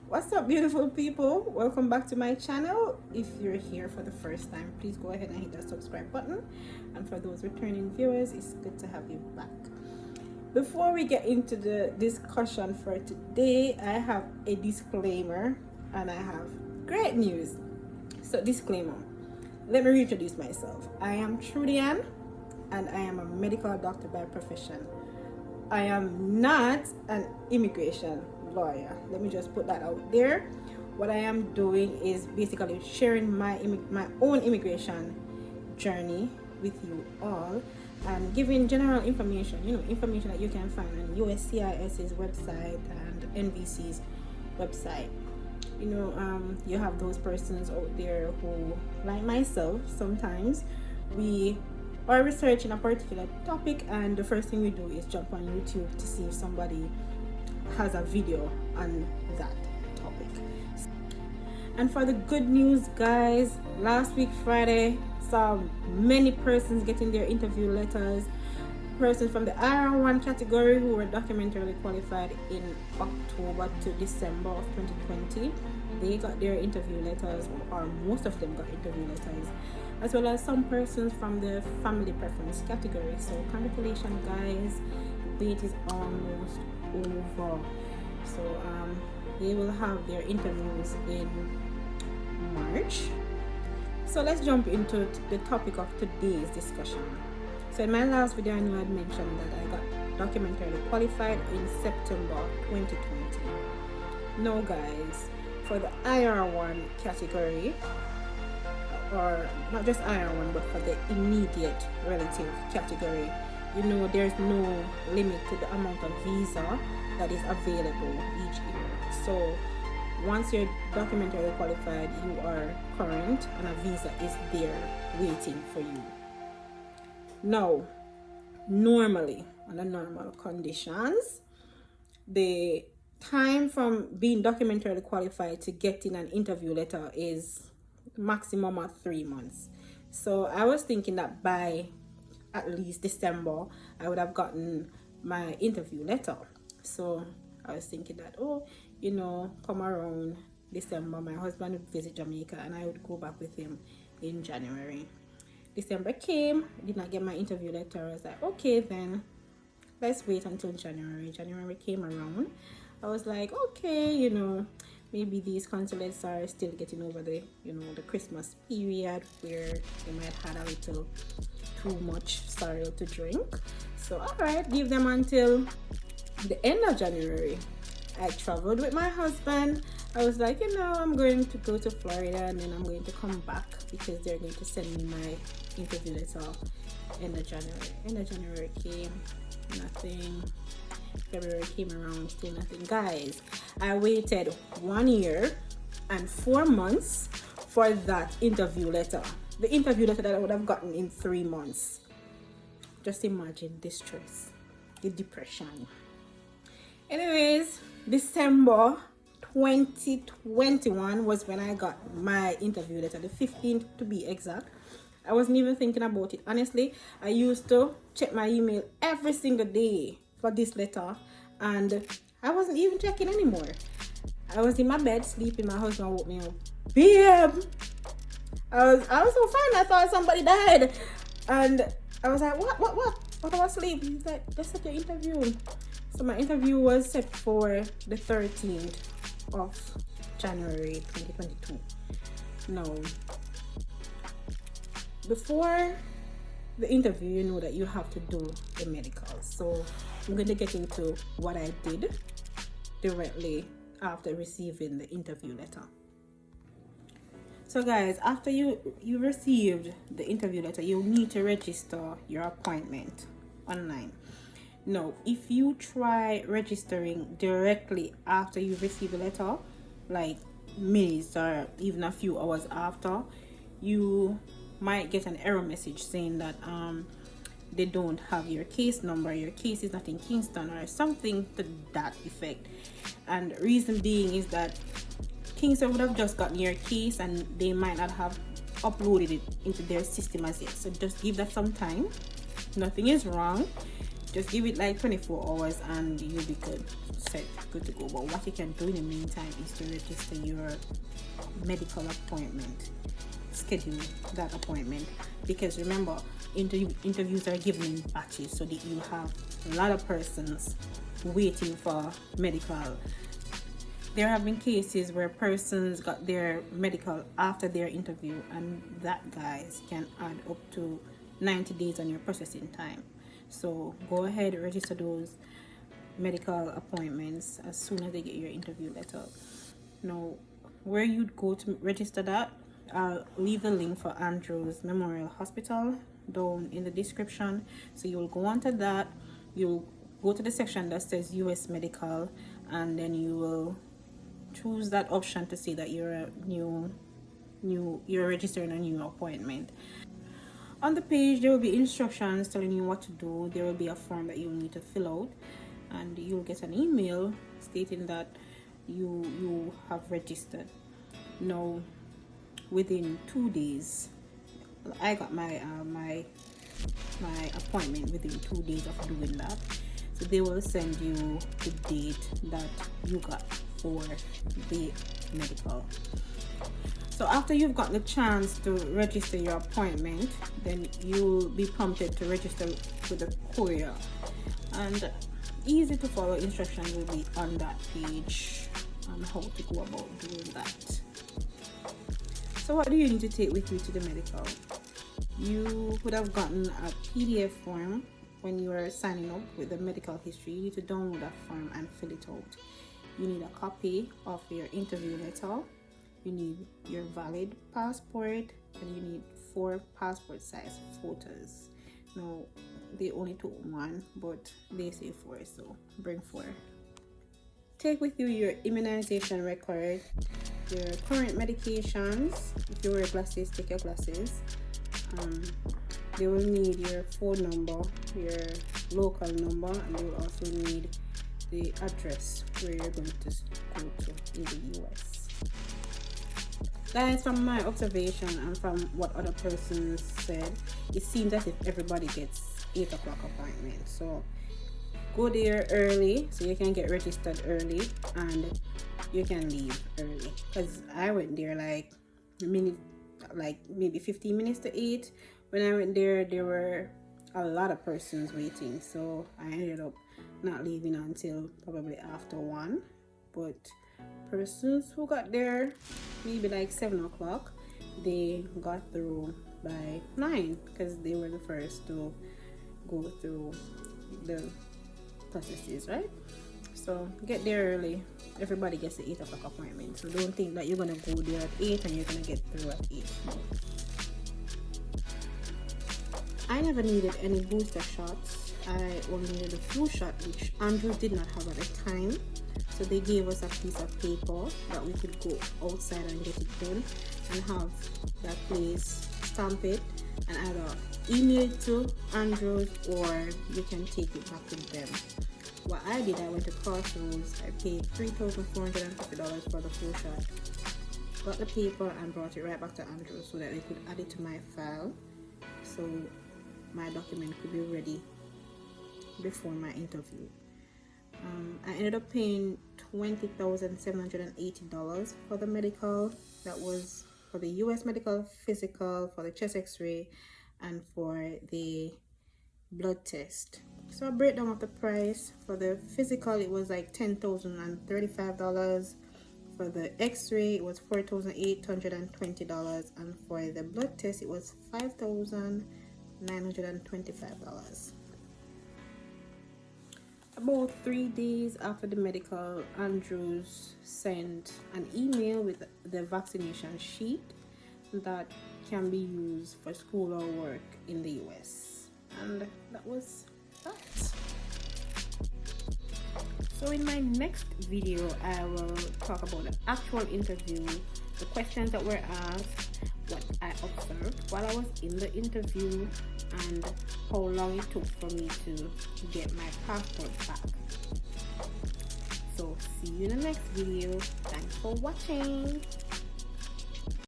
What's up, beautiful people? Welcome back to my channel. If you're here for the first time, please go ahead and hit that subscribe button, and for those returning viewers, it's good to have you back. Before we get into the discussion for today, I have a disclaimer and I have great news. So, disclaimer, let me reintroduce myself. I am Trudy Ann and I am a medical doctor by profession. I am not an immigration lawyer. Let me just put that out there. What I am doing is basically sharing my own immigration journey with you all and giving general information, information that you can find on USCIS's website and NVC's website. You have those persons out there who, like myself, sometimes we are researching a particular topic and the first thing we do is jump on YouTube to see if somebody has a video on that topic. And for the good news, guys, last week Friday saw many persons getting their interview letters. Persons from the IR1 category who were documentarily qualified in October to December of 2020, they got their interview letters, or most of them got interview letters, as well as some persons from the family preference category. So congratulations, guys, the date is almost over. So they will have their interviews in March. So let's jump into the topic of today's discussion. So in my last video, I know I had mentioned that I got documentarily qualified in September 2020. Now, guys, for the IR1 category, or not just IR1 but for the immediate relative category, there's no limit to the amount of visa that is available each year. So once you're documentarily qualified, you are current and a visa is there waiting for you. Now, normally, under normal conditions, the time from being documentarily qualified to getting an interview letter is maximum of 3 months. So I was thinking that by at least December, I would have gotten my interview letter. So I was thinking that, come around December, my husband would visit Jamaica and I would go back with him in January. December came, I did not get my interview letter. I was like, okay, then let's wait until January. January came around. I was like, okay, maybe these consulates are still getting over the Christmas period where they might have had a little too much sorrel to drink. So, all right, give them until the end of January. I traveled with my husband. I was like, I'm going to go to Florida and then I'm going to come back because they're going to send me my interview letter end of January. End of January came, nothing. February came around, still nothing. Guys, I waited 1 year and 4 months for that interview letter. The interview letter that I would have gotten in 3 months. Just imagine the stress, the depression. Anyways, December 2021 was when I got my interview letter, the 15th to be exact. I wasn't even thinking about it. Honestly, I used to check my email every single day for this letter and I wasn't even checking anymore. I was in my bed sleeping, my husband woke me up. Babe! I was so fine, I thought somebody died. And I was like, what? I was asleep. He's like, let's set your interview. So my interview was set for the 13th of January 2022. No. Before the interview, you know that you have to do the medical. So I'm going to get into what I did directly after receiving the interview letter. So guys, after you received the interview letter, you need to register your appointment online. Now, if you try registering directly after you receive the letter, like minutes or even a few hours after, you might get an error message saying that they don't have your case number, your case is not in Kingston, or something to that effect. And reason being is that Kingston would have just gotten your case and they might not have uploaded it into their system as yet. So just give that some time. Nothing is wrong. Just give it like 24 hours and you'll be good to go. But what you can do in the meantime is to register your medical appointment, schedule that appointment, because remember, interviews are given in batches, so that you have a lot of persons waiting for medical. There have been cases where persons got their medical after their interview, and that, guys, can add up to 90 days on your processing time. So go ahead, register those medical appointments as soon as they get your interview letter. Now, where you'd go to register that, I'll leave the link for Andrews Memorial Hospital down in the description. So you will go onto that, you'll go to the section that says US Medical, and then you will choose that option to say that you're registering a new appointment. On the page, there will be instructions telling you what to do. There will be a form that you'll need to fill out, and you'll get an email stating that you have registered. Now, within 2 days, I got my appointment within 2 days of doing that. So they will send you the date that you got for the medical. So after you've got the chance to register your appointment, then you'll be prompted to register with the courier. And easy to follow instructions will be on that page on how to go about doing that. So what do you need to take with you to the medical? You would have gotten a PDF form when you were signing up with the medical history. You need to download that form and fill it out. You need a copy of your interview letter. You need your valid passport, and you need 4 passport size photos. Now, they only took 1, but they say 4, so bring 4. Take with you your immunization record, your current medications. If you wear glasses, take your glasses. They will need your phone number, your local number, and they will also need the address where you're going to go to in the US. Guys, from my observation and from what other persons said, it seems as if everybody gets 8 o'clock appointment. So go there early so you can get registered early and you can leave early. Because I went there like maybe 15 minutes to 8. When I went there, there were a lot of persons waiting. So I ended up not leaving until probably after 1. But persons who got there maybe like 7 o'clock, they got through by 9 because they were the first to go through the processes, right? So get there early. Everybody gets the 8 o'clock appointment, so don't think that you're gonna go there at 8 and you're gonna get through at 8. I never needed any booster shots. I only needed a flu shot, which Andrews did not have at the time. So they gave us a piece of paper that we could go outside and get it done and have that place stamp it and either email it to Andrews or you can take it back to them. What I did, I went to Crossroads. I paid $3,450 for the flu shot, got the paper and brought it right back to Andrews so that they could add it to my file so my document could be ready before my interview. I ended up paying $20,780 for the medical. That was for the US medical, physical, for the chest x-ray, and for the blood test. So a breakdown of the price. For the physical, it was like $10,035. For the x-ray, it was $4,820. And for the blood test, it was $5,925. About 3 days after the medical, Andrews sent an email with the vaccination sheet that can be used for school or work in the US. And that was that. So in my next video, I will talk about the actual interview, the questions that were asked, what I observed while I was in the interview, and how long it took for me to get my passport back. So see you in the next video. Thanks for watching.